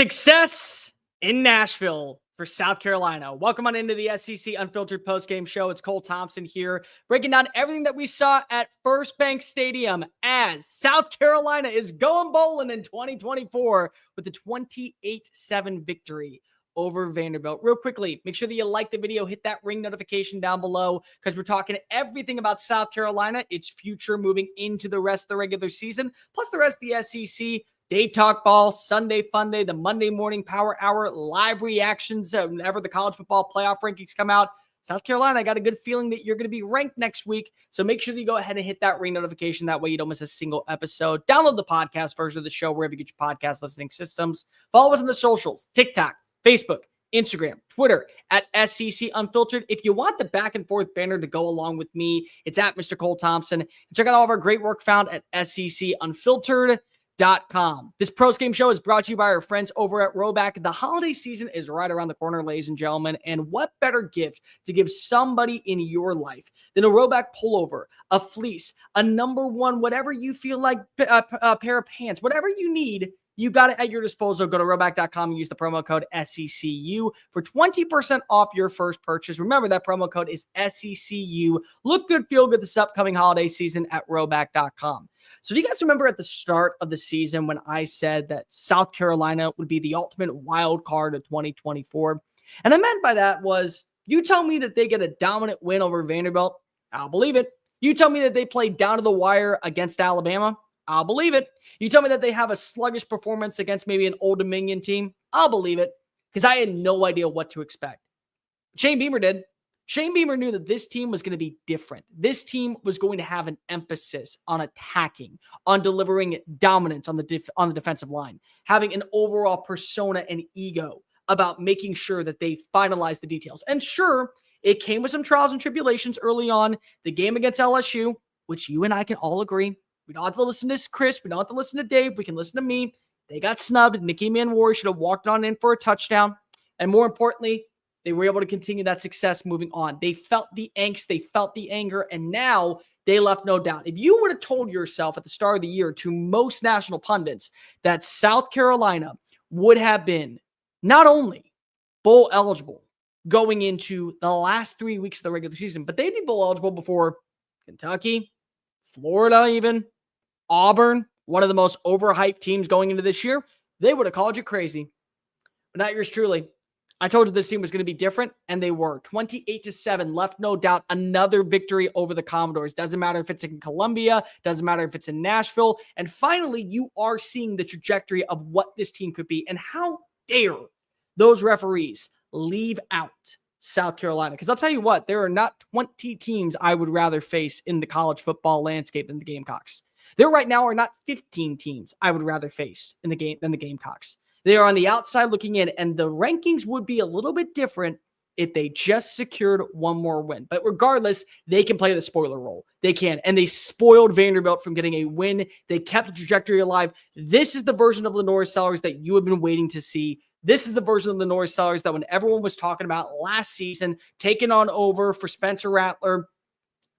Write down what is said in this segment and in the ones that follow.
Success in Nashville for South Carolina. Welcome on into the SEC Unfiltered postgame show. It's Cole Thompson here, breaking down everything that we saw at First Bank Stadium as South Carolina is going bowling in 2024 with a 28-7 victory over Vanderbilt. Real quickly, make sure that you like the video, hit that ring notification down below because we're talking everything about South Carolina, its future moving into the rest of the regular season, plus the rest of the SEC. Day Talk Ball, Sunday Fun Day, the Monday Morning Power Hour, live reactions whenever the college football playoff rankings come out. South Carolina, I got a good feeling that you're going to be ranked next week. So make sure that you go ahead and hit that ring notification. That way you don't miss a single episode. Download the podcast version of the show wherever you get your podcast listening systems. Follow us on the socials, TikTok, Facebook, Instagram, Twitter, at SEC Unfiltered. If you want the back and forth banner to go along with me, it's at Mr. Cole Thompson. Check out all of our great work found at secunfiltered.com. This pros game show is brought to you by our friends over at RHOBACK. The holiday season is right around the corner, ladies and gentlemen, and what better gift to give somebody in your life than a RHOBACK pullover, a fleece, a number one, whatever you feel like, a pair of pants, whatever you need. You got it at your disposal. Go to RHOBACK.com and use the promo code SECU for 20% off your first purchase. Remember, that promo code is SECU. Look good, feel good this upcoming holiday season at RHOBACK.com. So do you guys remember at the start of the season when I said that South Carolina would be the ultimate wild card of 2024? And I meant by that was, you tell me that they get a dominant win over Vanderbilt, I'll believe it. You tell me that they play down to the wire against Alabama, I'll believe it. You tell me that they have a sluggish performance against maybe an Old Dominion team, I'll believe it, because I had no idea what to expect. Shane Beamer did. Shane Beamer knew that this team was going to be different. This team was going to have an emphasis on attacking, on delivering dominance on the defensive line, having an overall persona and ego about making sure that they finalize the details. And sure, it came with some trials and tribulations early on. The game against LSU, which you and I can all agree, we don't have to listen to Chris, we don't have to listen to Dave, we can listen to me. They got snubbed. Nikki Manwari should have walked on in for a touchdown. And more importantly, they were able to continue that success moving on. They felt the angst, they felt the anger, and now they left no doubt. If you would have told yourself at the start of the year to most national pundits that South Carolina would have been not only bowl eligible going into the last 3 weeks of the regular season, but they'd be bowl eligible before Kentucky, Florida even, Auburn, one of the most overhyped teams going into this year, they would have called you crazy. But not yours truly. I told you this team was going to be different, and they were. 28-7, left no doubt. Another victory over the Commodores. Doesn't matter if it's in Columbia, doesn't matter if it's in Nashville. And finally, you are seeing the trajectory of what this team could be. And how dare those referees leave out South Carolina? Because I'll tell you what, there are not 20 teams I would rather face in the college football landscape than the Gamecocks. There right now are not 15 teams I would rather face in the game than the Gamecocks. They are on the outside looking in, and the rankings would be a little bit different if they just secured one more win. But regardless, they can play the spoiler role. They can, and they spoiled Vanderbilt from getting a win. They kept the trajectory alive. This is the version of Lenore Sellers that you have been waiting to see. This is the version of Lenore Sellers that when everyone was talking about last season, taking on over for Spencer Rattler,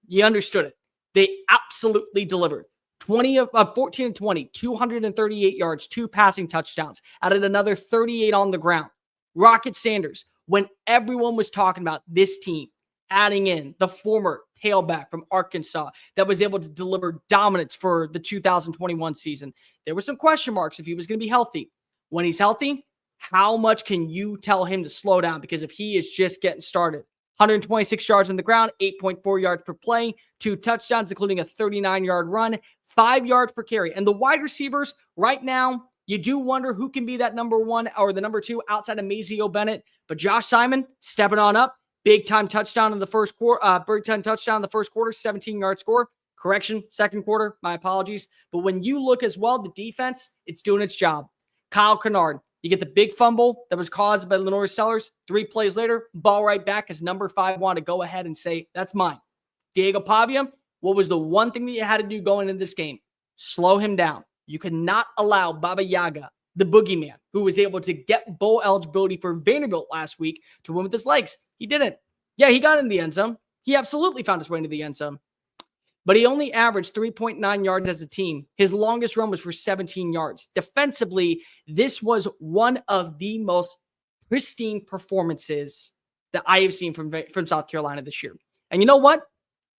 you understood it. They absolutely delivered. 14-20, 238 yards, 2 passing touchdowns, added another 38 on the ground. Rocket Sanders, when everyone was talking about this team, adding in the former tailback from Arkansas that was able to deliver dominance for the 2021 season, there were some question marks if he was going to be healthy. When he's healthy, how much can you tell him to slow down? Because if he is just getting started, 126 yards on the ground, 8.4 yards per play, 2 touchdowns, including a 39-yard run, 5 yards per carry. And the wide receivers right now, you do wonder who can be that number one or the number 2 outside of Mazeo Bennett. But Josh Simon stepping on up, big time touchdown in the first quarter, 17-yard score. Correction, second quarter, my apologies. But when you look as well, the defense, it's doing its job. Kyle Kennard, you get the big fumble that was caused by Lenore Sellers. 3 plays later, ball right back as number 5 wanted to go ahead and say, that's mine. Diego Pavia, what was the one thing that you had to do going into this game? Slow him down. You could not allow Baba Yaga, the boogeyman, who was able to get bowl eligibility for Vanderbilt last week, to win with his legs. He didn't. Yeah, he got in the end zone. He absolutely found his way into the end zone. but he only averaged 3.9 yards as a team. His longest run was for 17 yards. Defensively, this was one of the most pristine performances that I have seen from South Carolina this year. And you know what?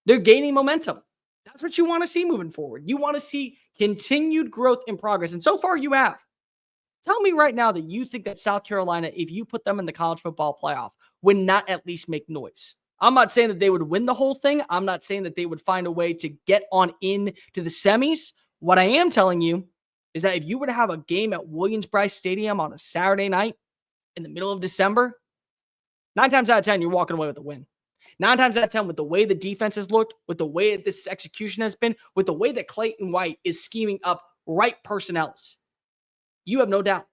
They're gaining momentum. That's what you want to see moving forward. You want to see continued growth and progress. And so far you have. Tell me right now that you think that South Carolina, if you put them in the college football playoff, would not at least make noise. I'm not saying that they would win the whole thing. I'm not saying that they would find a way to get on in to the semis. What I am telling you is that if you were to have a game at Williams-Brice Stadium on a Saturday night in the middle of December, 9 times out of 10, you're walking away with a win. 9 times out of 10, with the way the defense has looked, with the way that this execution has been, with the way that Clayton White is scheming up right personnels, you have no doubt,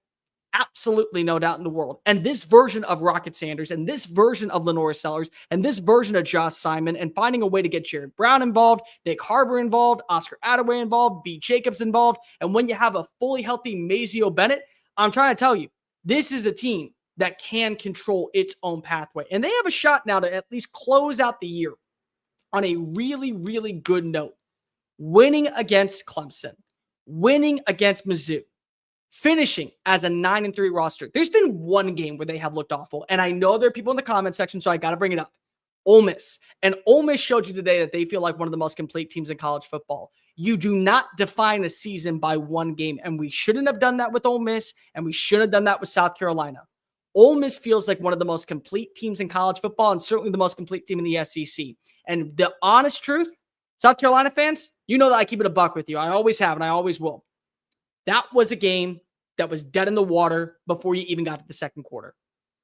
absolutely no doubt in the world. And this version of Rocket Sanders and this version of Lenora Sellers and this version of Josh Simon and finding a way to get Jared Brown involved, Nick Harbor involved, Oscar Attaway involved, B. Jacobs involved, and when you have a fully healthy Mazeo Bennett, I'm trying to tell you, this is a team that can control its own pathway. And they have a shot now to at least close out the year on a really, really good note. Winning against Clemson, winning against Mizzou, finishing as a 9-3 roster. There's been one game where they have looked awful, and I know there are people in the comment section, so I got to bring it up. Ole Miss. And Ole Miss showed you today that they feel like one of the most complete teams in college football. You do not define a season by one game, and we shouldn't have done that with Ole Miss, and we shouldn't have done that with South Carolina. Ole Miss feels like one of the most complete teams in college football and certainly the most complete team in the SEC. And the honest truth, South Carolina fans, you know that I keep it a buck with you. I always have, and I always will. That was a game that was dead in the water before you even got to the second quarter.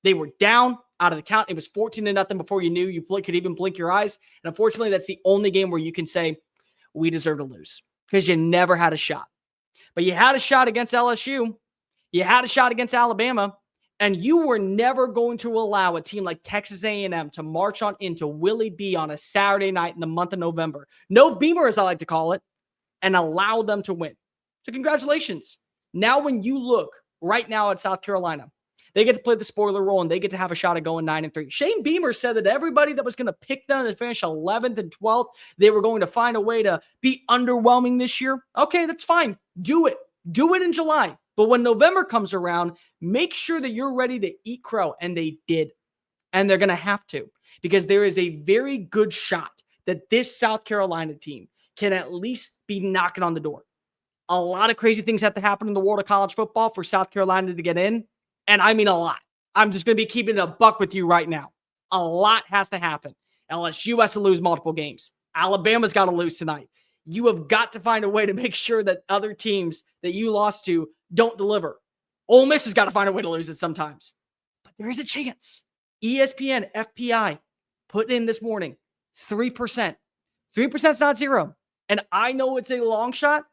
They were down out of the count. It was 14-0 before you knew you could even blink your eyes. And unfortunately, that's the only game where you can say, we deserve to lose because you never had a shot. But you had a shot against LSU. You had a shot against Alabama. And you were never going to allow a team like Texas A&M to march on into Willie B on a Saturday night in the month of November. No Beamer, as I like to call it, and allow them to win. So congratulations. Now when you look right now at South Carolina, they get to play the spoiler role and they get to have a shot at going 9-3. Shane Beamer said that everybody that was going to pick them to finish 11th and 12th, they were going to find a way to be underwhelming this year. Okay, that's fine. Do it. Do it in July. But when November comes around, make sure that you're ready to eat crow. And they did. And they're going to have to. Because there is a very good shot that this South Carolina team can at least be knocking on the door. A lot of crazy things have to happen in the world of college football for South Carolina to get in. And I mean a lot. I'm just going to be keeping it a buck with you right now. A lot has to happen. LSU has to lose multiple games. Alabama's got to lose tonight. You have got to find a way to make sure that other teams that you lost to don't deliver. Ole Miss has got to find a way to lose it sometimes. But there is a chance. ESPN, FPI, put in this morning, 3%. 3% is not zero. And I know it's a long shot,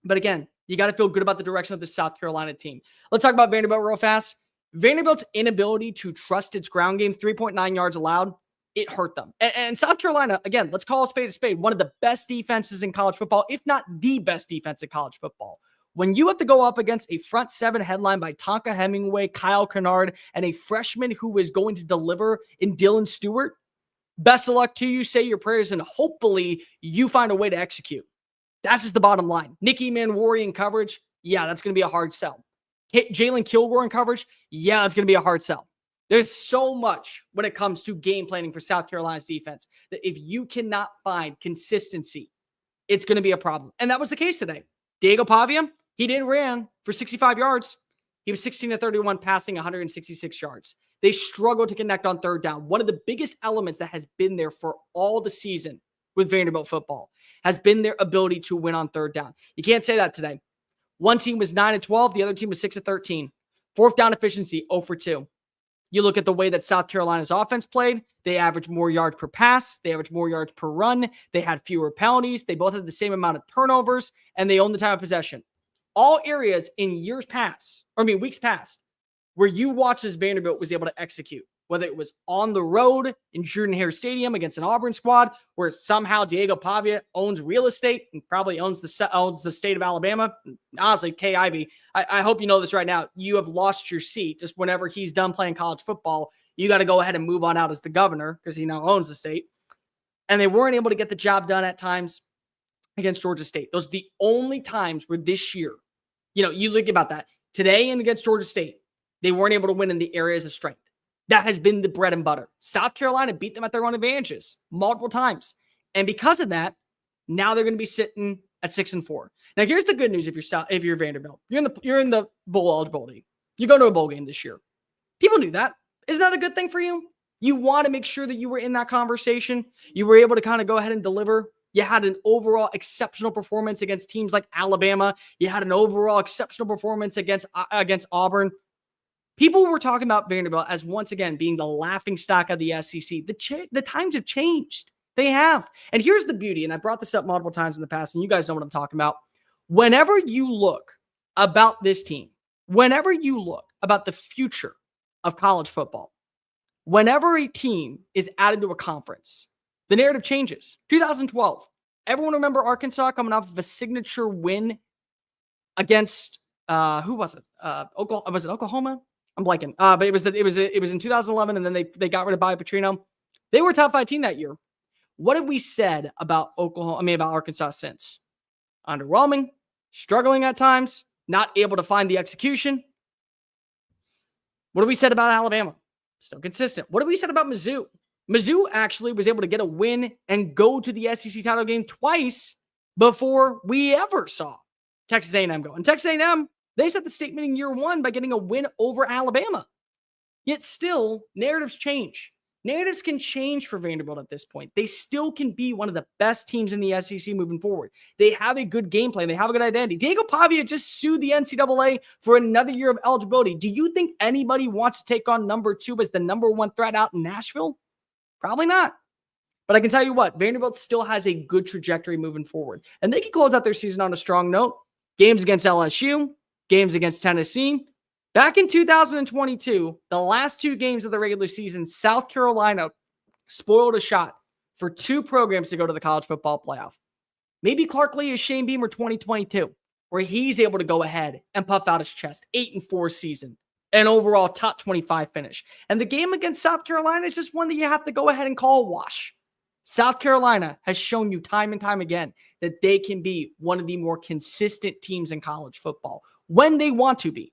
but again, you got to feel good about the direction of the South Carolina team. Let's talk about Vanderbilt real fast. Vanderbilt's inability to trust its ground game, 3.9 yards allowed, it hurt them. And South Carolina, again, let's call a spade, one of the best defenses in college football, if not the best defense in college football. When you have to go up against a front seven headline by Tonka Hemingway, Kyle Kennard, and a freshman who is going to deliver in Dylan Stewart, best of luck to you. Say your prayers, and hopefully you find a way to execute. That's just the bottom line. Nicky Manwari in coverage, yeah, that's going to be a hard sell. Jalen Kilgore in coverage, yeah, it's going to be a hard sell. There's so much when it comes to game planning for South Carolina's defense that if you cannot find consistency, it's going to be a problem. And that was the case today. Diego Pavia, he did ran for 65 yards. He was 16-31 passing, 166 yards. They struggled to connect on third down. One of the biggest elements that has been there for all the season with Vanderbilt football has been their ability to win on third down. You can't say that today. One team was 9-12. The other team was 6-13. Fourth down efficiency, 0 for 2. You look at the way that South Carolina's offense played. They averaged more yards per pass. They averaged more yards per run. They had fewer penalties. They both had the same amount of turnovers, and they owned the time of possession. All areas in weeks past, where you watched as Vanderbilt was able to execute, whether it was on the road in Jordan-Hare Stadium against an Auburn squad, where somehow Diego Pavia owns real estate and probably owns the state of Alabama. Honestly, Kay Ivey, I hope you know this right now. You have lost your seat. Just whenever he's done playing college football, you got to go ahead and move on out as the governor because he now owns the state. and they weren't able to get the job done at times against Georgia State. Those are the only times where this year, you think about that. Today and against Georgia State, they weren't able to win in the areas of strength. That has been the bread and butter. South Carolina beat them at their own advantages multiple times. And because of that, now they're going to be sitting at 6-4. Now, here's the good news if you're Vanderbilt. You're in the bowl eligibility. You go to a bowl game this year. People knew that. Isn't that a good thing for you? You want to make sure that you were in that conversation. You were able to kind of go ahead and deliver. You had an overall exceptional performance against teams like Alabama. You had an overall exceptional performance against Auburn. People were talking about Vanderbilt as, once again, being the laughingstock of the SEC. The times have changed. They have. And here's the beauty, and I brought this up multiple times in the past, and you guys know what I'm talking about. Whenever you look about this team, whenever you look about the future of college football, whenever a team is added to a conference, the narrative changes. 2012. Everyone remember Arkansas coming off of a signature win against who was it? Oklahoma. Was it Oklahoma? I'm blanking. But it was in 2011, and then they got rid of Bobby Petrino. They were a top 5 team that year. What have we said about about Arkansas since? Underwhelming, struggling at times, not able to find the execution. What have we said about Alabama? Still consistent. What have we said about Mizzou? Mizzou actually was able to get a win and go to the SEC title game twice before we ever saw Texas A&M go. And Texas A&M, they set the statement in year 1 by getting a win over Alabama. Yet still, narratives change. Narratives can change for Vanderbilt at this point. They still can be one of the best teams in the SEC moving forward. They have a good game plan. They have a good identity. Diego Pavia just sued the NCAA for another year of eligibility. Do you think anybody wants to take on number 2 as the number 1 threat out in Nashville? Probably not. But I can tell you what, Vanderbilt still has a good trajectory moving forward. And they can close out their season on a strong note. Games against LSU, games against Tennessee. Back in 2022, the last 2 games of the regular season, South Carolina spoiled a shot for 2 programs to go to the college football playoff. Maybe Clark Lee is Shane Beamer 2022, where he's able to go ahead and puff out his chest. 8-4 season, an overall top 25 finish. And the game against South Carolina is just one that you have to go ahead and call a wash. South Carolina has shown you time and time again that they can be one of the more consistent teams in college football when they want to be.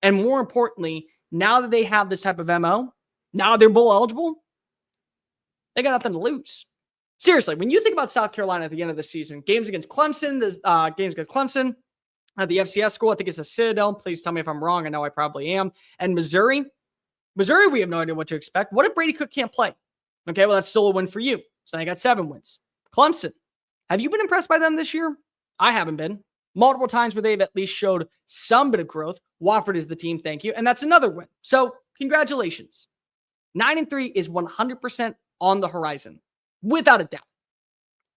And more importantly, now that they have this type of MO, now they're bowl eligible, they got nothing to lose. Seriously, when you think about South Carolina at the end of the season, games against Clemson, the FCS school, I think it's a Citadel. Please tell me if I'm wrong. I know I probably am. And Missouri, we have no idea what to expect. What if Brady Cook can't play? Okay, well, that's still a win for you. So they got 7 wins. Clemson, have you been impressed by them this year? I haven't been. Multiple times where they've at least showed some bit of growth. Wofford is the team, thank you. And that's another win. So congratulations. 9-3 is 100% on the horizon, without a doubt.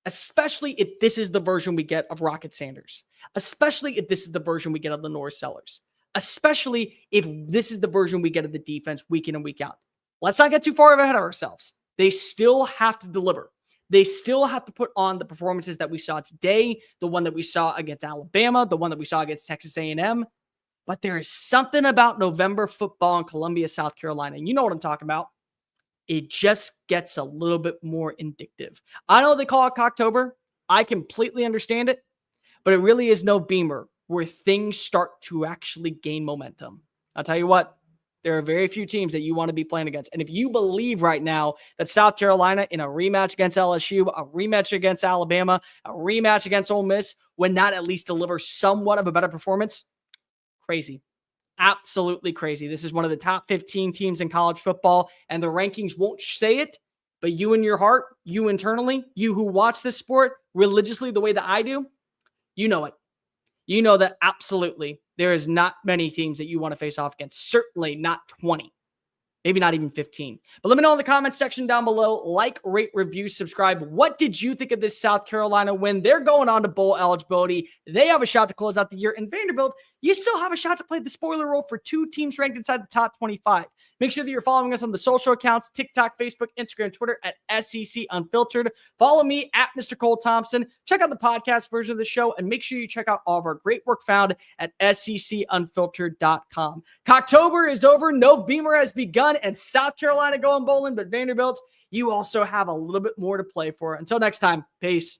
Especially if this is the version we get of Rocket Sanders. Especially if this is the version we get of Lenore Sellers. Especially if this is the version we get of the defense week in and week out. Let's not get too far ahead of ourselves. They still have to deliver. They still have to put on the performances that we saw today, the one that we saw against Alabama, the one that we saw against Texas A&M. But there is something about November football in Columbia, South Carolina. And you know what I'm talking about. It just gets a little bit more indicative. I know they call it Cocktober. I completely understand it. But it really is no Beamer where things start to actually gain momentum. I'll tell you what. There are very few teams that you want to be playing against. And if you believe right now that South Carolina in a rematch against LSU, a rematch against Alabama, a rematch against Ole Miss would not at least deliver somewhat of a better performance, crazy. Absolutely crazy. This is one of the top 15 teams in college football, and the rankings won't say it, but you in your heart, you internally, you who watch this sport religiously the way that I do, you know it. You know that absolutely there is not many teams that you want to face off against. Certainly not 20. Maybe not even 15. But let me know in the comments section down below. Like, rate, review, subscribe. What did you think of this South Carolina win? They're going on to bowl eligibility. They have a shot to close out the year. And Vanderbilt, you still have a shot to play the spoiler role for 2 teams ranked inside the top 25. Make sure that you're following us on the social accounts, TikTok, Facebook, Instagram, Twitter at SEC Unfiltered. Follow me at Mr. Cole Thompson. Check out the podcast version of the show, and make sure you check out all of our great work found at secunfiltered.com. Cocktober is over. No Beamer has begun, and South Carolina going bowling, but Vanderbilt, you also have a little bit more to play for. Until next time, peace.